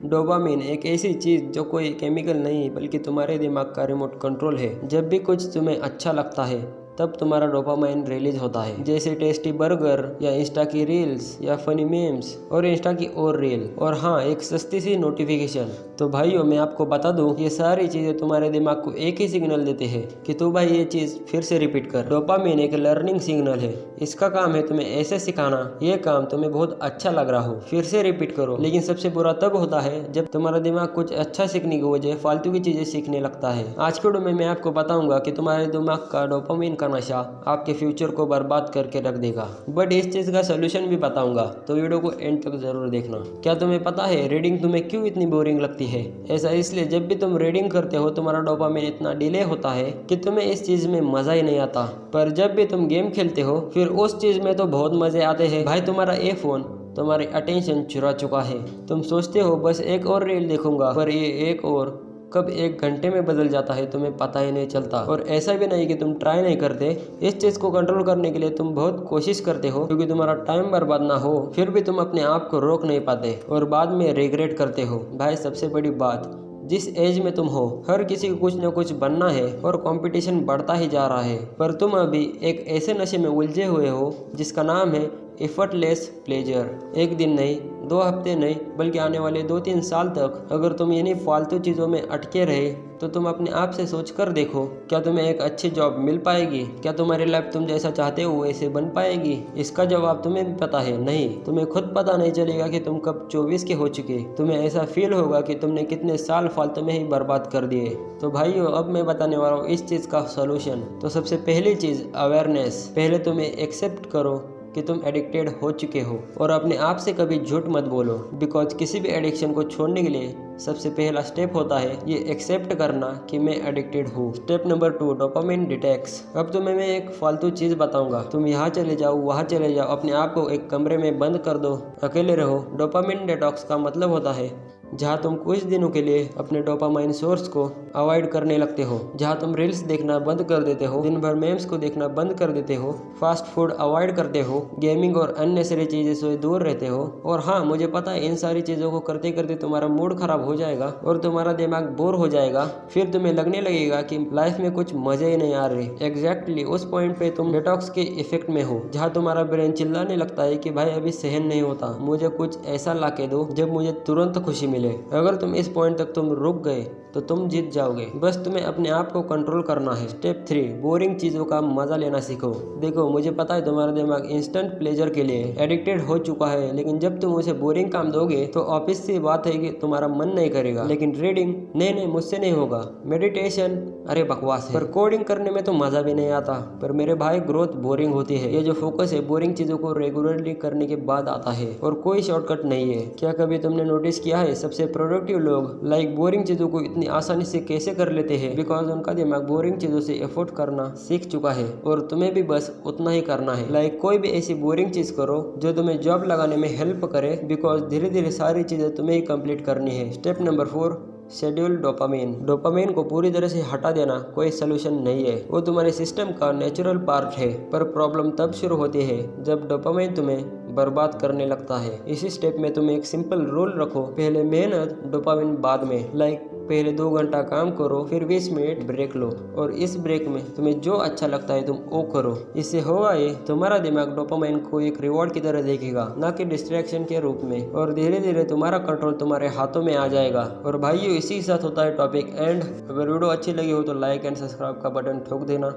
Dopamine एक ऐसी चीज़ जो कोई केमिकल नहीं बल्कि तुम्हारे दिमाग का रिमोट कंट्रोल है। जब भी कुछ तुम्हें अच्छा लगता है तब तुम्हारा डोपामाइन रिलीज होता है, जैसे टेस्टी बर्गर या इंस्टा की रील्स या फनी मीम्स और इंस्टा की और रील, और हाँ, एक सस्ती सी नोटिफिकेशन। तो भाइयों, मैं आपको बता दूं, ये सारी चीज़ें तुम्हारे दिमाग को एक ही सिग्नल देते हैं कि तू भाई ये चीज़ फिर से रिपीट कर। डोपामिन एक लर्निंग सिग्नल है। इसका काम है तुम्हें ऐसे सिखाना, ये काम तुम्हें बहुत अच्छा लग रहा हो, फिर से रिपीट करो। लेकिन सबसे बुरा तब होता है जब तुम्हारा दिमाग कुछ अच्छा सीखने की बजाय फालतू की चीज़ें सीखने लगता है। आज के वीडियो में मैं आपको बताऊंगा कि तुम्हारे दिमाग का डोपामिन का नशा आपके फ्यूचर को बर्बाद करके रख देगा, बट इस चीज़ का सोल्यूशन भी बताऊंगा, तो वीडियो को एंड तक जरूर देखना। क्या तुम्हें पता है रीडिंग तुम्हें क्यों इतनी बोरिंग लगती है? ऐसा इसलिए जब भी तुम रीडिंग करते हो तुम्हारा डोपामिन इतना डिले होता है कि तुम्हें इस चीज़ में मज़ा ही नहीं आता। पर जब भी तुम गेम खेलते हो फिर उस चीज़ में तो बहुत मज़े आते हैं। भाई, तुम्हारा ये फ़ोन तुम्हारी अटेंशन चुरा चुका है। तुम सोचते हो बस एक और रील देखूंगा, पर ये एक और कब 1 घंटे में बदल जाता है तुम्हें पता ही नहीं चलता। और ऐसा भी नहीं कि तुम ट्राई नहीं करते, इस चीज़ को कंट्रोल करने के लिए तुम बहुत कोशिश करते हो क्योंकि तुम्हारा टाइम बर्बाद ना हो, फिर भी तुम अपने आप को रोक नहीं पाते और बाद में रिग्रेट करते हो। भाई, सबसे बड़ी बात, जिस एज में तुम हो हर किसी को कुछ न कुछ बनना है और कंपटीशन बढ़ता ही जा रहा है, पर तुम अभी एक ऐसे नशे में उलझे हुए हो जिसका नाम है एफर्टलेस प्लेजर। एक दिन नहीं, 2 हफ्ते नहीं, बल्कि आने वाले 2-3 साल तक अगर तुम इन्हीं फालतू चीज़ों में अटके रहे तो तुम अपने आप से सोच कर देखो, क्या तुम्हें एक अच्छी जॉब मिल पाएगी? क्या तुम्हारी लाइफ तुम जैसा चाहते हो वैसे बन पाएगी? इसका जवाब तुम्हें भी पता है, नहीं। तुम्हें खुद पता नहीं चलेगा कि तुम कब 24 के हो चुके। तुम्हें ऐसा फील होगा कि तुमने कितने साल फालतू में ही बर्बाद कर दिए। तो भाइयों, अब मैं बताने वाला हूँ इस चीज़ का सोल्यूशन। तो सबसे पहली चीज़, अवेयरनेस। पहले तुम्हें एक्सेप्ट करो कि तुम एडिक्टेड हो चुके हो और अपने आप से कभी झूठ मत बोलो, बिकॉज किसी भी एडिक्शन को छोड़ने के लिए सबसे पहला स्टेप होता है ये एक्सेप्ट करना कि मैं एडिक्टेड हूँ। Step number 2, dopamine detox. अब तुम्हें मैं एक फालतू चीज़ बताऊंगा, तुम यहाँ चले जाओ, वहाँ चले जाओ, अपने आप को एक कमरे में बंद कर दो, अकेले रहो। डोपामिन डिटॉक्स का मतलब होता है जहाँ तुम कुछ दिनों के लिए अपने डोपामाइन सोर्स को अवॉइड करने लगते हो, जहाँ तुम रील्स देखना बंद कर देते हो, दिन भर मेम्स को देखना बंद कर देते हो, फास्ट फूड अवॉइड करते हो, गेमिंग और अननेसेसरी चीज़ें से दूर रहते हो। और हाँ, मुझे पता है इन सारी चीज़ों को करते करते तुम्हारा मूड खराब हो जाएगा और तुम्हारा दिमाग बोर हो जाएगा। फिर तुम्हें लगने लगेगा कि लाइफ में कुछ मजे ही नहीं आ रहे। एग्जैक्टली उस पॉइंट पे तुम डिटॉक्स के इफेक्ट में हो, जहाँ तुम्हारा ब्रेन चिल्लाने लगता है कि भाई अभी सहन नहीं होता, मुझे कुछ ऐसा ला के दो जब मुझे तुरंत खुशी मिले। अगर तुम इस पॉइंट तक तुम रुक गए तो तुम जीत जाओगे, बस तुम्हें अपने आप को कंट्रोल करना है। स्टेप 3, बोरिंग चीज़ों का मजा लेना सीखो। देखो, मुझे पता है तुम्हारा दिमाग इंस्टेंट प्लेजर के लिए एडिक्टेड हो चुका है, लेकिन जब तुम उसे बोरिंग काम दोगे तो ऑब्वियस सी बात है कि तुम्हारा मन नहीं करेगा। लेकिन रीडिंग, नहीं, मुझसे नहीं होगा। मेडिटेशन, अरे बकवास है। पर कोडिंग करने में तो मजा भी नहीं आता। पर मेरे भाई, ग्रोथ बोरिंग होती है। ये जो फोकस है बोरिंग चीज़ों को रेगुलरली करने के बाद आता है और कोई शॉर्टकट नहीं है। क्या कभी तुमने नोटिस किया है सबसे प्रोडक्टिव लोग लाइक बोरिंग चीज़ों को इतनी आसानी से कैसे कर लेते हैं? बिकॉज उनका दिमाग बोरिंग चीज़ों से एफोर्ड करना सीख चुका है और तुम्हें भी बस उतना ही करना है। लाइक कोई भी ऐसी बोरिंग चीज़ करो जो तुम्हें जॉब लगाने में हेल्प करे, बिकॉज धीरे धीरे सारी चीज़ें तुम्हें ही कंप्लीट करनी है। Step number 4, schedule dopamine. Dopamine को पूरी तरह से हटा देना कोई सोल्यूशन नहीं है, वो तुम्हारे सिस्टम का नेचुरल पार्ट है। पर प्रॉब्लम तब शुरू होती है जब डोपामिन तुम्हें बर्बाद करने लगता है। इसी स्टेप में तुम एक सिंपल रूल रखो, पहले मेहनत, डोपामिन बाद में। लाइक पहले 2 घंटा काम करो, फिर 20 मिनट ब्रेक लो, और इस ब्रेक में तुम्हें जो अच्छा लगता है तुम वो करो। इससे होगा ये, तुम्हारा दिमाग डोपामाइन को एक रिवॉर्ड की तरह देखेगा, ना कि डिस्ट्रैक्शन के रूप में, और धीरे धीरे तुम्हारा कंट्रोल तुम्हारे हाथों में आ जाएगा। और भाइयों, इसी के साथ होता है टॉपिक एंड। अगर वीडियो अच्छी लगी हो तो लाइक एंड सब्सक्राइब का बटन ठोक देना।